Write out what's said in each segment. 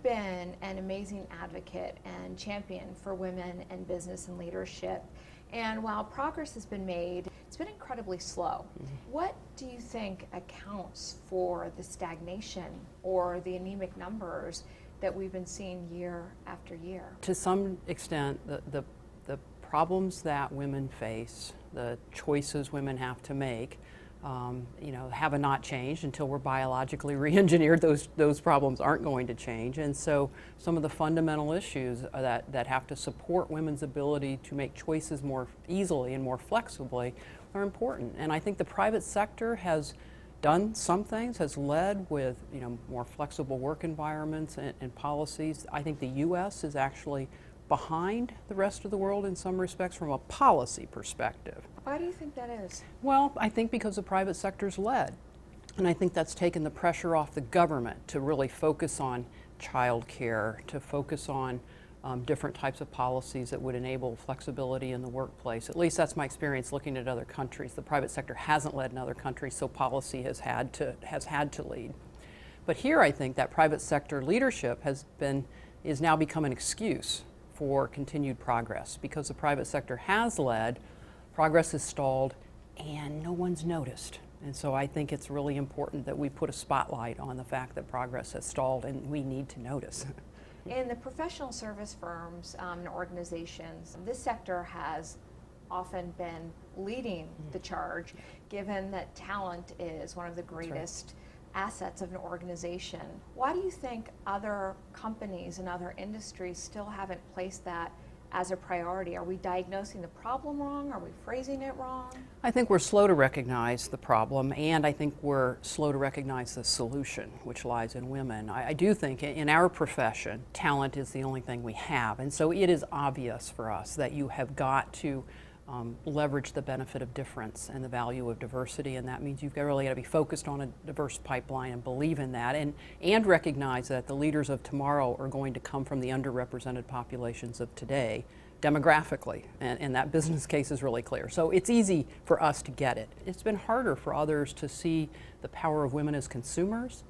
been an amazing advocate and champion for women in business and leadership. And while progress has been made, it's been incredibly slow. What do you think accounts for the stagnation or the anemic numbers that we've been seeing year after year? To some extent, the problems that women face, the choices women have to make, have not changed. Until we're biologically re-engineered, those problems aren't going to change. And so some of the fundamental issues that have to support women's ability to make choices more easily and more flexibly are important. And I think the private sector has done some things, has led with more flexible work environments and policies. I think the U.S. is actually behind the rest of the world in some respects from a policy perspective. Why do you think that is? Well, I think because the private sector's led. And I think that's taken the pressure off the government to really focus on child care, to focus on different types of policies that would enable flexibility in the workplace. At least that's my experience looking at other countries. The private sector hasn't led in other countries, so policy has had to lead. But here I think that private sector leadership is now become an excuse for continued progress, because the private sector has led, progress has stalled, and no one's noticed. And so I think it's really important that we put a spotlight on the fact that progress has stalled, and we need to notice. In the professional service firms and organizations, this sector has often been leading the charge, given that talent is one of the greatest assets of an organization. Why do you think other companies and other industries still haven't placed that as a priority? Are we diagnosing the problem wrong? Are we phrasing it wrong? I think we're slow to recognize the problem, and I think we're slow to recognize the solution, which lies in women. I do think in our profession, talent is the only thing we have, and so it is obvious for us that you have got to leverage the benefit of difference and the value of diversity, and that means you've really got to be focused on a diverse pipeline and believe in that, and recognize that the leaders of tomorrow are going to come from the underrepresented populations of today demographically, and that business case is really clear. So it's easy for us to get it. It's been harder for others to see the power of women as consumers,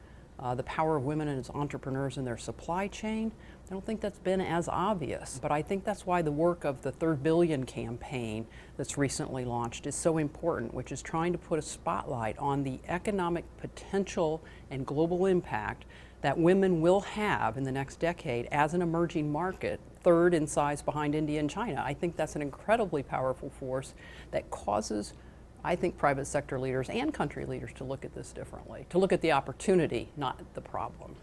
the power of women as entrepreneurs in their supply chain. I don't think that's been as obvious, but I think that's why the work of the Third Billion campaign that's recently launched is so important, which is trying to put a spotlight on the economic potential and global impact that women will have in the next decade as an emerging market, third in size behind India and China. I think that's an incredibly powerful force that causes, I think, private sector leaders and country leaders to look at this differently, to look at the opportunity, not the problem.